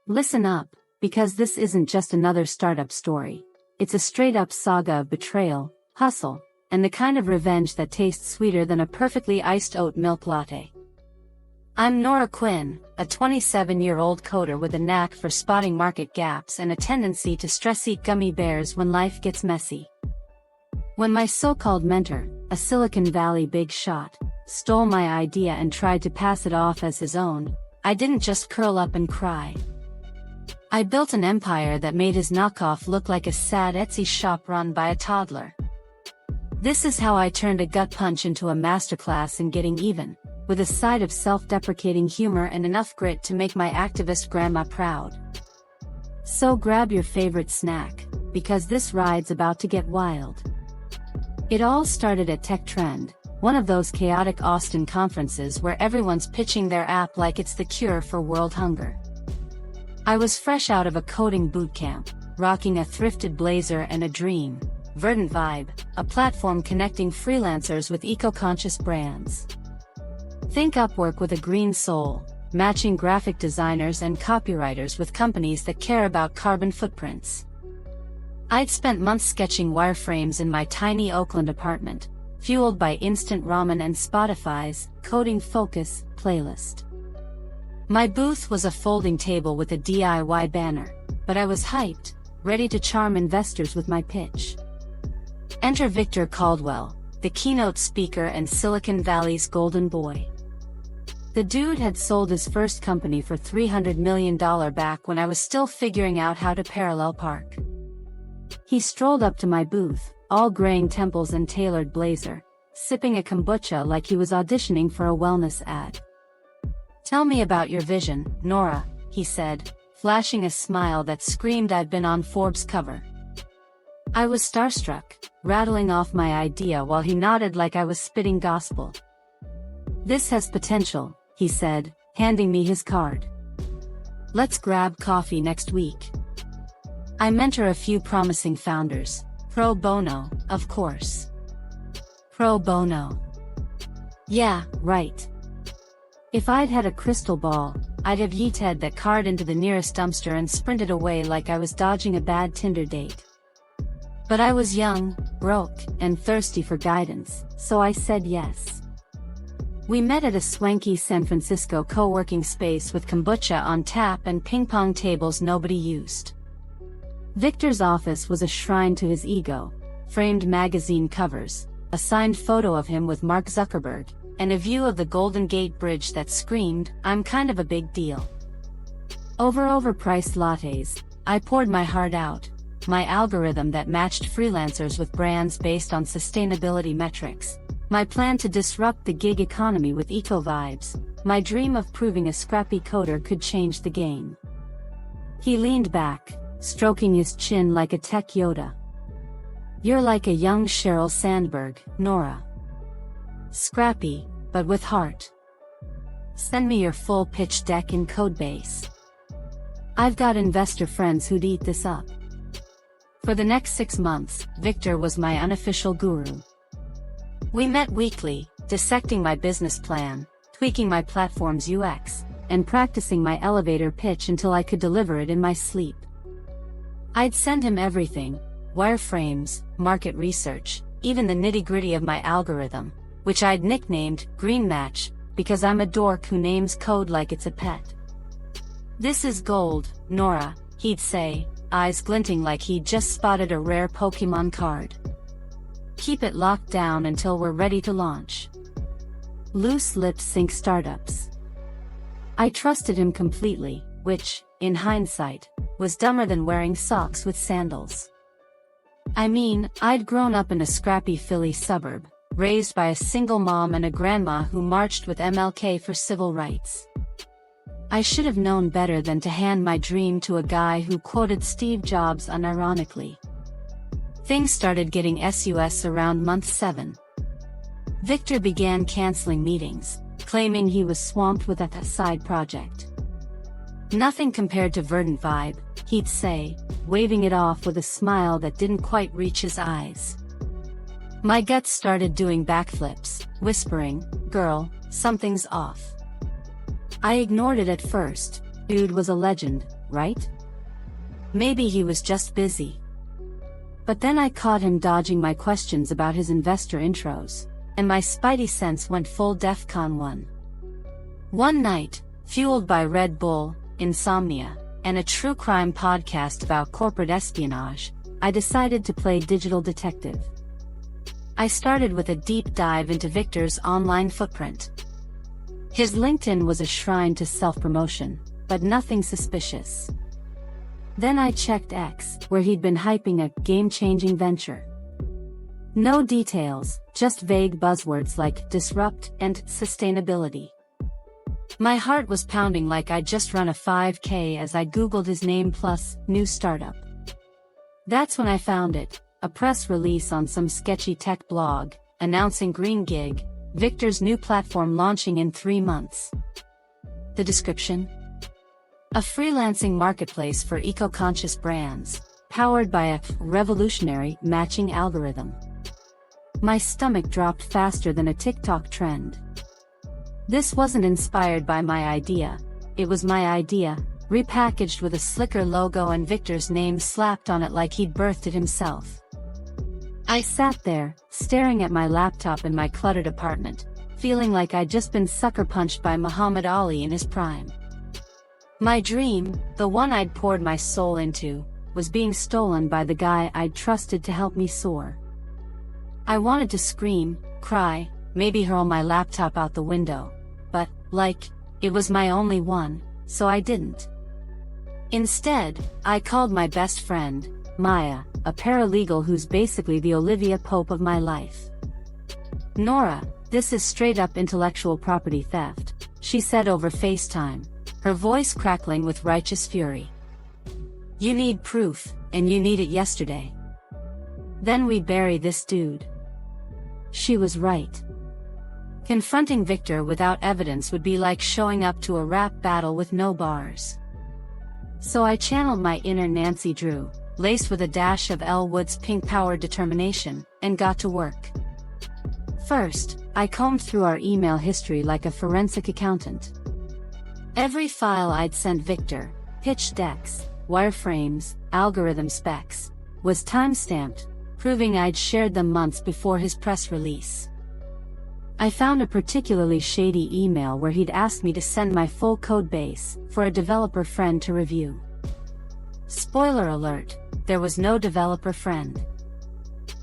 Listen up, because this isn't just another startup story. It's a straight-up saga of betrayal, hustle, and the kind of revenge that tastes sweeter than a perfectly iced oat milk latte. I'm Nora Quinn, a 27-year-old coder with a knack for spotting market gaps and a tendency to stress-eat gummy bears when life gets messy. When my so-called mentor, a Silicon Valley big shot, stole my idea and tried to pass it off as his own, I didn't just curl up and cry. I built an empire that made his knockoff look like a sad Etsy shop run by a toddler. This is how I turned a gut punch into a masterclass in getting even, with a side of self-deprecating humor and enough grit to make my activist grandma proud. So grab your favorite snack, because this ride's about to get wild. It all started at Tech Trend, one of those chaotic Austin conferences where everyone's pitching their app like it's the cure for world hunger. I was fresh out of a coding bootcamp, rocking a thrifted blazer and a dream, VerdantVibe, a platform connecting freelancers with eco-conscious brands. Think Upwork with a green soul, matching graphic designers and copywriters with companies that care about carbon footprints. I'd spent months sketching wireframes in my tiny Oakland apartment, fueled by instant ramen and Spotify's Coding Focus playlist. My booth was a folding table with a DIY banner, but I was hyped, ready to charm investors with my pitch. Enter Victor Caldwell, the keynote speaker and Silicon Valley's golden boy. The dude had sold his first company for $300 million back when I was still figuring out how to parallel park. He strolled up to my booth, all graying temples and tailored blazer, sipping a kombucha like he was auditioning for a wellness ad. "Tell me about your vision, Nora," he said, flashing a smile that screamed I'd been on Forbes' cover. I was starstruck, rattling off my idea while he nodded like I was spitting gospel. "This has potential," he said, handing me his card. "Let's grab coffee next week." I mentor a few promising founders, pro bono, of course. Pro bono. Yeah, right. If I'd had a crystal ball, I'd have yeeted that card into the nearest dumpster and sprinted away like I was dodging a bad Tinder date. But I was young, broke, and thirsty for guidance, so I said yes. We met at a swanky San Francisco co-working space with kombucha on tap and ping-pong tables nobody used. Victor's office was a shrine to his ego, framed magazine covers, a signed photo of him with Mark Zuckerberg, and a view of the Golden Gate Bridge that screamed, "I'm kind of a big deal." Over overpriced lattes, I poured my heart out, my algorithm that matched freelancers with brands based on sustainability metrics, my plan to disrupt the gig economy with eco-vibes, my dream of proving a scrappy coder could change the game. He leaned back, stroking his chin like a tech Yoda. "You're like a young Sheryl Sandberg, Nora. Scrappy, but with heart. Send me your full pitch deck in Codebase. I've got investor friends who'd eat this up." For the next 6 months, Victor was my unofficial guru. We met weekly, dissecting my business plan, tweaking my platform's UX, and practicing my elevator pitch until I could deliver it in my sleep. I'd send him everything: wireframes, market research, even the nitty-gritty of my algorithm, which I'd nicknamed Green Match, because I'm a dork who names code like it's a pet. "This is gold, Nora," he'd say, eyes glinting like he'd just spotted a rare Pokemon card. "Keep it locked down until we're ready to launch." Loose lips sink startups. I trusted him completely, which, in hindsight, was dumber than wearing socks with sandals. I mean, I'd grown up in a scrappy Philly suburb, raised by a single mom and a grandma who marched with MLK for civil rights. I should have known better than to hand my dream to a guy who quoted Steve Jobs unironically. Things started getting sus around month 7. Victor began canceling meetings, claiming he was swamped with a side project. "Nothing compared to VerdantVibe," he'd say, waving it off with a smile that didn't quite reach his eyes. My gut started doing backflips, whispering, "Girl, something's off." I ignored it at first. Dude was a legend, right? Maybe he was just busy. But then I caught him dodging my questions about his investor intros, and my spidey sense went full DEFCON 1. One night, fueled by Red Bull, insomnia, and a true crime podcast about corporate espionage, I decided to play digital detective. I started with a deep dive into Victor's online footprint. His LinkedIn was a shrine to self-promotion, but nothing suspicious. Then I checked X, where he'd been hyping a game-changing venture. No details, just vague buzzwords like disrupt and sustainability. My heart was pounding like I'd just run a 5K as I Googled his name plus new startup. That's when I found it, a press release on some sketchy tech blog, announcing Green Gig, Victor's new platform launching in 3 months. The description? A freelancing marketplace for eco-conscious brands, powered by a revolutionary matching algorithm. My stomach dropped faster than a TikTok trend. This wasn't inspired by my idea, it was my idea, repackaged with a slicker logo and Victor's name slapped on it like he'd birthed it himself. I sat there, staring at my laptop in my cluttered apartment, feeling like I'd just been sucker punched by Muhammad Ali in his prime. My dream, the one I'd poured my soul into, was being stolen by the guy I'd trusted to help me soar. I wanted to scream, cry, maybe hurl my laptop out the window, but, it was my only one, so I didn't. Instead, I called my best friend, Maya, a paralegal who's basically the Olivia Pope of my life. "Nora, this is straight up intellectual property theft," she said over FaceTime, her voice crackling with righteous fury. "You need proof, and you need it yesterday. Then we bury this dude." She was right. Confronting Victor without evidence would be like showing up to a rap battle with no bars. So I channeled my inner Nancy Drew, laced with a dash of Elle Wood's pink power determination, and got to work. First, I combed through our email history like a forensic accountant. Every file I'd sent Victor, pitch decks, wireframes, algorithm specs, was time-stamped, proving I'd shared them months before his press release. I found a particularly shady email where he'd asked me to send my full code base for a developer friend to review. Spoiler alert, there was no developer friend.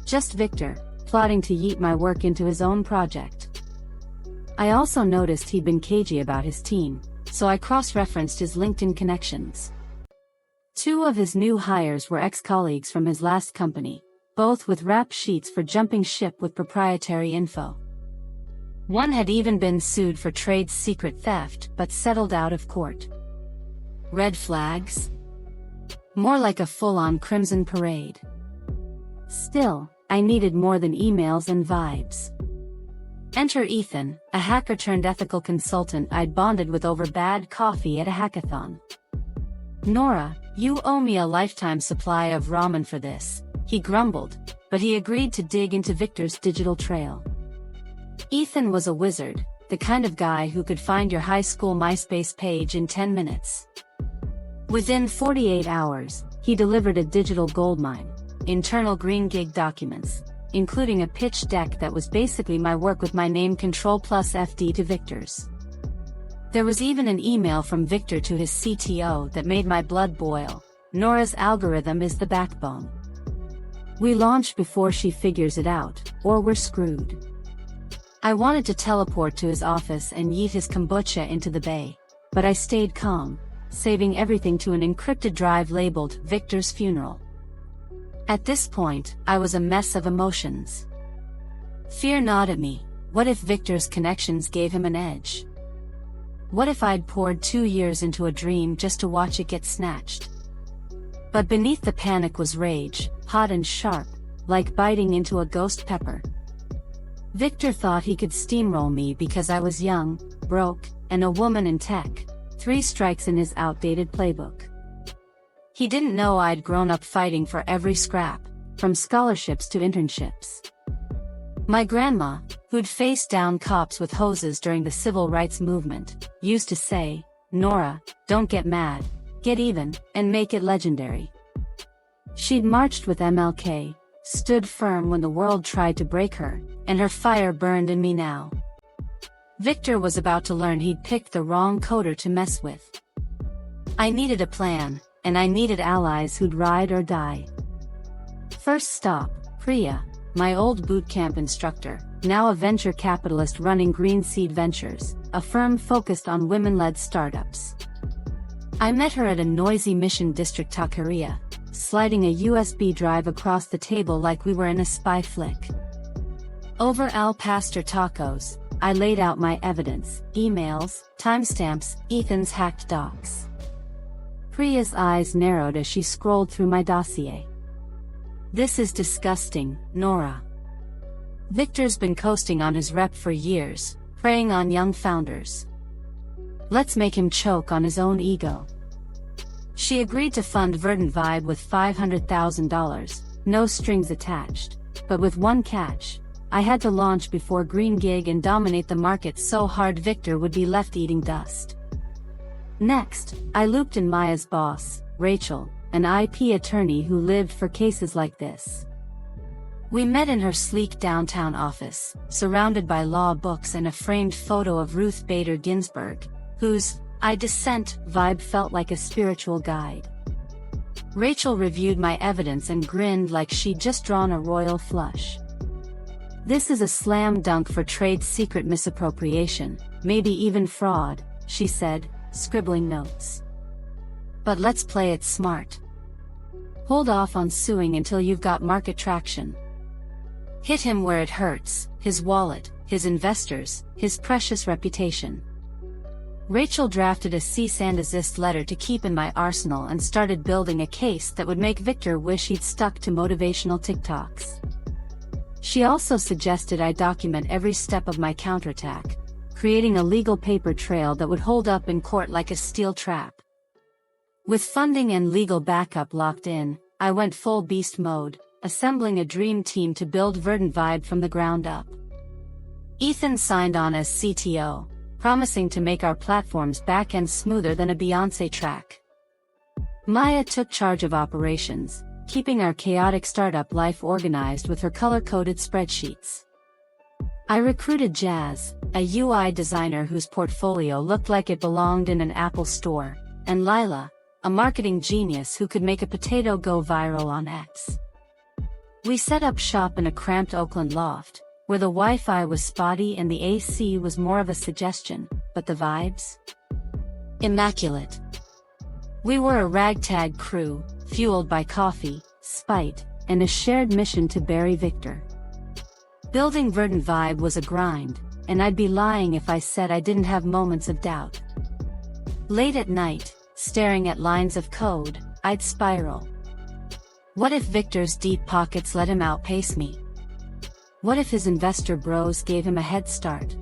Just Victor, plotting to yeet my work into his own project. I also noticed he'd been cagey about his team, so I cross-referenced his LinkedIn connections. 2 of his new hires were ex-colleagues from his last company, both with rap sheets for jumping ship with proprietary info. One had even been sued for trade secret theft but settled out of court. Red flags? More like a full-on crimson parade. Still, I needed more than emails and vibes. Enter Ethan, a hacker-turned-ethical consultant I'd bonded with over bad coffee at a hackathon. "Nora, you owe me a lifetime supply of ramen for this," he grumbled, but he agreed to dig into Victor's digital trail. Ethan was a wizard, the kind of guy who could find your high school MySpace page in 10 minutes. Within 48 hours, he delivered a digital goldmine, internal Green Gig documents, including a pitch deck that was basically my work with my name Ctrl+FD to Victor's. There was even an email from Victor to his CTO that made my blood boil. "Nora's algorithm is the backbone. We launch before she figures it out, or we're screwed." I wanted to teleport to his office and yeet his kombucha into the bay, but I stayed calm, saving everything to an encrypted drive labeled Victor's funeral. At this point, I was a mess of emotions. Fear gnawed at me. What if Victor's connections gave him an edge? What if I'd poured 2 years into a dream just to watch it get snatched? But beneath the panic was rage, hot and sharp, like biting into a ghost pepper. Victor thought he could steamroll me because I was young, broke, and a woman in tech, 3 strikes in his outdated playbook. He didn't know I'd grown up fighting for every scrap, from scholarships to internships. My grandma, who'd faced down cops with hoses during the civil rights movement, used to say, "Nora, don't get mad, get even, and make it legendary. She'd marched with MLK, stood firm when the world tried to break her, and her fire burned in me now. Victor was about to learn he'd picked the wrong coder to mess with. I needed a plan, and I needed allies who'd ride or die. First stop, Priya, my old bootcamp instructor, now a venture capitalist running Green Seed Ventures, a firm focused on women-led startups. I met her at a noisy Mission District taqueria, sliding a USB drive across the table like we were in a spy flick. Over Al Pastor tacos, I laid out my evidence, emails, timestamps, Ethan's hacked docs. Priya's eyes narrowed as she scrolled through my dossier. This is disgusting, Nora. Victor's been coasting on his rep for years, preying on young founders. Let's make him choke on his own ego. She agreed to fund VerdantVibe with $500,000, no strings attached, but with one catch. I had to launch before Green Gig and dominate the market so hard Victor would be left eating dust. Next, I looped in Maya's boss, Rachel, an IP attorney who lived for cases like this. We met in her sleek downtown office, surrounded by law books and a framed photo of Ruth Bader Ginsburg, whose I dissent vibe felt like a spiritual guide. Rachel reviewed my evidence and grinned like she'd just drawn a royal flush. This is a slam dunk for trade secret misappropriation, maybe even fraud, she said, scribbling notes. But let's play it smart. Hold off on suing until you've got market traction. Hit him where it hurts, his wallet, his investors, his precious reputation. Rachel drafted a cease and desist letter to keep in my arsenal and started building a case that would make Victor wish he'd stuck to motivational TikToks. She also suggested I document every step of my counterattack, creating a legal paper trail that would hold up in court like a steel trap. With funding and legal backup locked in, I went full beast mode, assembling a dream team to build VerdantVibe from the ground up. Ethan signed on as CTO, promising to make our platform's back-end smoother than a Beyoncé track. Maya took charge of operations, keeping our chaotic startup life organized with her color-coded spreadsheets. I recruited Jazz, a UI designer whose portfolio looked like it belonged in an Apple store, and Lila, a marketing genius who could make a potato go viral on X. We set up shop in a cramped Oakland loft, where the Wi-Fi was spotty and the AC was more of a suggestion, but the vibes? Immaculate. We were a ragtag crew, fueled by coffee, spite, and a shared mission to bury Victor. Building VerdantVibe was a grind, and I'd be lying if I said I didn't have moments of doubt. Late at night, staring at lines of code, I'd spiral. What if Victor's deep pockets let him outpace me? What if his investor bros gave him a head start?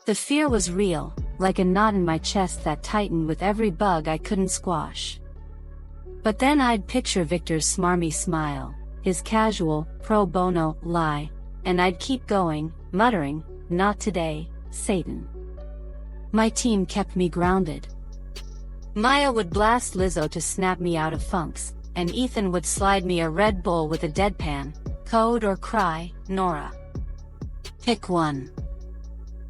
The fear was real, like a knot in my chest that tightened with every bug I couldn't squash. But then I'd picture Victor's smarmy smile, his casual, pro bono lie, and I'd keep going, muttering, "Not today, Satan." My team kept me grounded. Maya would blast Lizzo to snap me out of funks, and Ethan would slide me a Red Bull with a deadpan, "Code or cry, Nora. Pick one."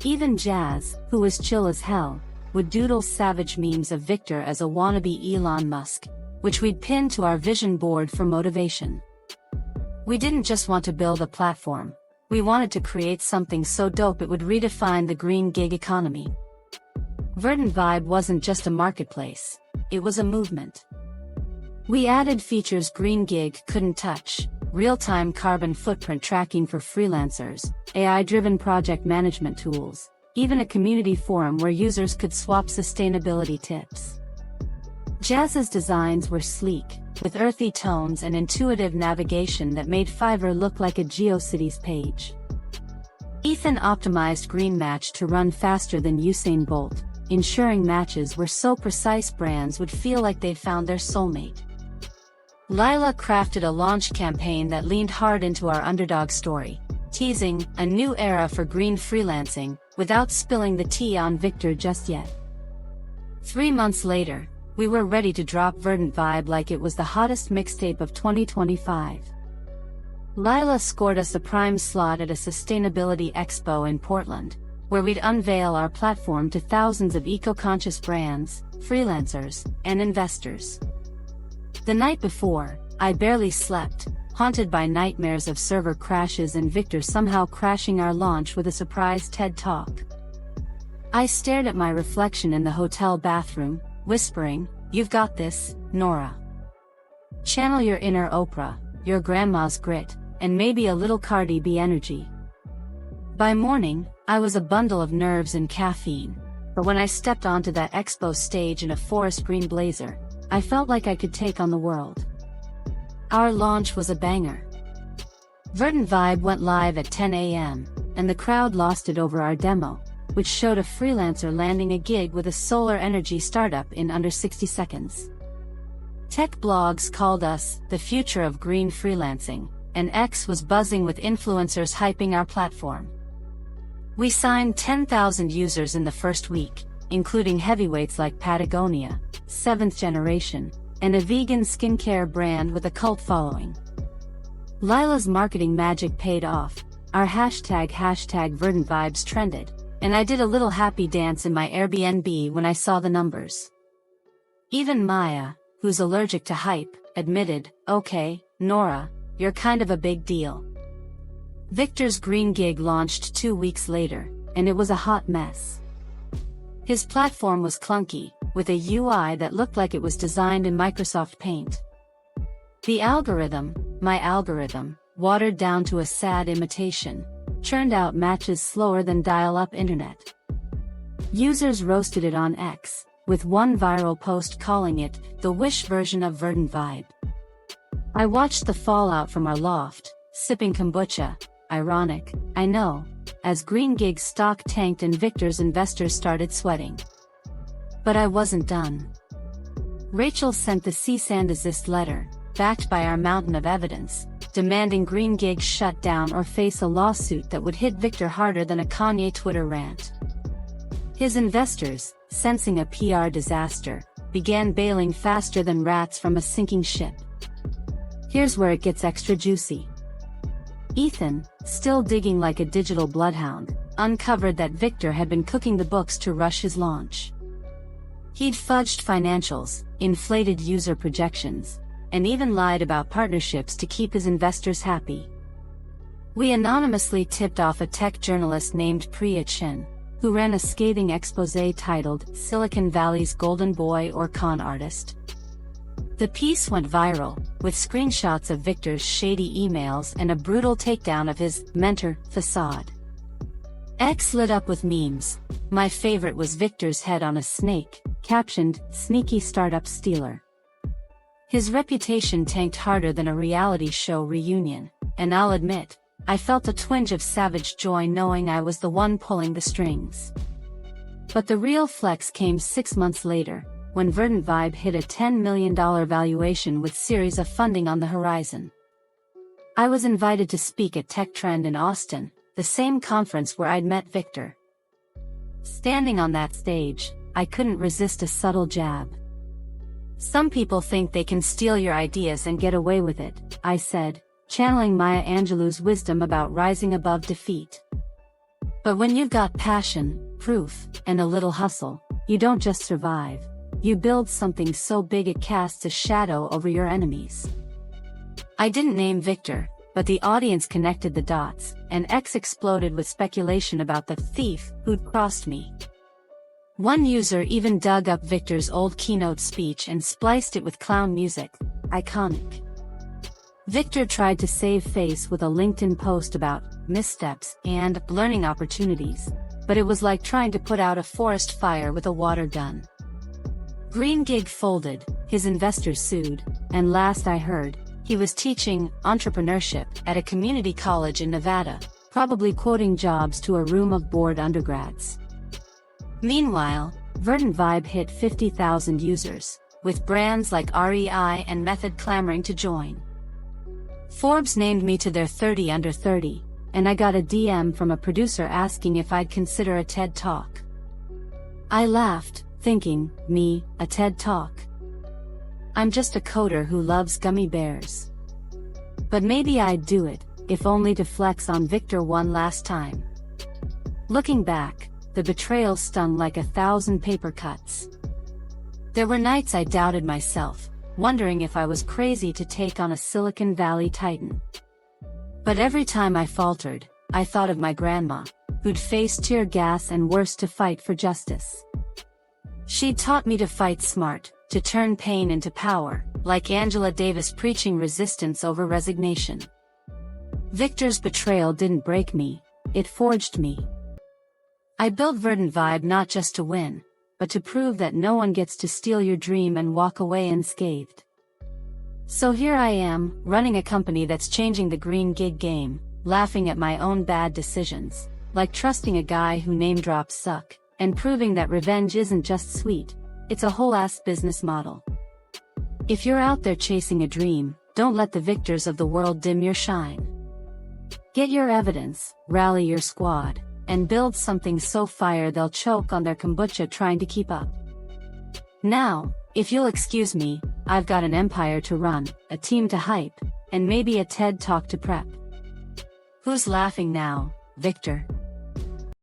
Even Jazz, who was chill as hell, would doodle savage memes of Victor as a wannabe Elon Musk, which we'd pin to our vision board for motivation. We didn't just want to build a platform, we wanted to create something so dope it would redefine the green gig economy. VerdantVibe wasn't just a marketplace, it was a movement. We added features Green Gig couldn't touch: real-time carbon footprint tracking for freelancers, AI-driven project management tools, even a community forum where users could swap sustainability tips. Jazz's designs were sleek, with earthy tones and intuitive navigation that made Fiverr look like a GeoCities page. Ethan optimized Green Match to run faster than Usain Bolt, ensuring matches were so precise brands would feel like they'd found their soulmate. Lila crafted a launch campaign that leaned hard into our Underdog story, teasing a new era for green freelancing, without spilling the tea on Victor just yet. 3 months later, We were ready to drop VerdantVibe like it was the hottest mixtape of 2025. Lila scored us a prime slot at a sustainability expo in Portland, where we'd unveil our platform to thousands of eco-conscious brands, freelancers, and investors. The night before, I barely slept, haunted by nightmares of server crashes and Victor somehow crashing our launch with a surprise TED Talk. I stared at my reflection in the hotel bathroom, whispering, "You've got this, Nora. Channel your inner Oprah, your grandma's grit, and maybe a little Cardi B energy." By morning, I was a bundle of nerves and caffeine, but when I stepped onto that expo stage in a forest green blazer, I felt like I could take on the world. Our launch was a banger. VerdantVibe went live at 10 a.m., and the crowd lost it over our demo, which showed a freelancer landing a gig with a solar energy startup in under 60 seconds. Tech blogs called us the future of green freelancing, and X was buzzing with influencers hyping our platform. We signed 10,000 users in the first week, including heavyweights like Patagonia, 7th Generation, and a vegan skincare brand with a cult following. Lila's marketing magic paid off. Our hashtag VerdantVibes trended, and I did a little happy dance in my Airbnb when I saw the numbers. Even Maya, who's allergic to hype, admitted, "Okay, Nora, you're kind of a big deal." Victor's green gig launched 2 weeks later, and it was a hot mess. His platform was clunky, with a UI that looked like it was designed in Microsoft Paint. The algorithm, my algorithm, watered down to a sad imitation, churned out matches slower than dial-up internet. Users roasted it on X, with one viral post calling it the Wish version of VerdantVibe. I watched the fallout from our loft, sipping kombucha, ironic, I know, as Green Gig's stock tanked and Victor's investors started sweating. But I wasn't done. Rachel sent the cease and desist letter, backed by our mountain of evidence, demanding Green Gig shut down or face a lawsuit that would hit Victor harder than a Kanye Twitter rant. His investors, sensing a PR disaster, began bailing faster than rats from a sinking ship. Here's where it gets extra juicy. Ethan, still digging like a digital bloodhound, uncovered that Victor had been cooking the books to rush his launch. He'd fudged financials, inflated user projections, and even lied about partnerships to keep his investors happy. We anonymously tipped off a tech journalist named Priya Chen, who ran a scathing exposé titled "Silicon Valley's Golden Boy or Con Artist." The piece went viral, with screenshots of Victor's shady emails and a brutal takedown of his mentor facade. X lit up with memes. My favorite was Victor's head on a snake, captioned, "Sneaky Startup Stealer." His reputation tanked harder than a reality show reunion, and I'll admit, I felt a twinge of savage joy knowing I was the one pulling the strings. But the real flex came 6 months later, when VerdantVibe hit a $10 million valuation with series of funding on the horizon. I was invited to speak at Tech Trend in Austin, the same conference where I'd met Victor. Standing on that stage, I couldn't resist a subtle jab. "Some people think they can steal your ideas and get away with it," I said, channeling Maya Angelou's wisdom about rising above defeat. "But when you've got passion, proof, and a little hustle, you don't just survive. You build something so big it casts a shadow over your enemies." I didn't name Victor, but the audience connected the dots, and X exploded with speculation about the thief who'd crossed me. One user even dug up Victor's old keynote speech and spliced it with clown music. Iconic. Victor tried to save face with a LinkedIn post about missteps and learning opportunities, but it was like trying to put out a forest fire with a water gun. Green Gig folded, his investors sued, and last I heard, he was teaching entrepreneurship at a community college in Nevada, probably quoting jobs to a room of bored undergrads. Meanwhile, VerdantVibe hit 50,000 users, with brands like REI and Method clamoring to join. Forbes named me to their 30 under 30, and I got a DM from a producer asking if I'd consider a TED Talk. I laughed, thinking, me, a TED Talk, I'm just a coder who loves gummy bears. But maybe I'd do it, if only to flex on Victor one last time. Looking back, the betrayal stung like 1,000 paper cuts. There were nights I doubted myself, wondering if I was crazy to take on a Silicon Valley titan. But every time I faltered, I thought of my grandma, who'd faced tear gas and worse to fight for justice. She'd taught me to fight smart, to turn pain into power, like Angela Davis preaching resistance over resignation. Victor's betrayal didn't break me, it forged me. I built VerdantVibe not just to win, but to prove that no one gets to steal your dream and walk away unscathed. So here I am, running a company that's changing the green gig game, laughing at my own bad decisions, like trusting a guy who name drops suck, and proving that revenge isn't just sweet, it's a whole-ass business model. If you're out there chasing a dream, don't let the victors of the world dim your shine. Get your evidence, rally your squad, and build something so fire they'll choke on their kombucha trying to keep up. Now, if you'll excuse me, I've got an empire to run, a team to hype, and maybe a TED Talk to prep. Who's laughing now, Victor?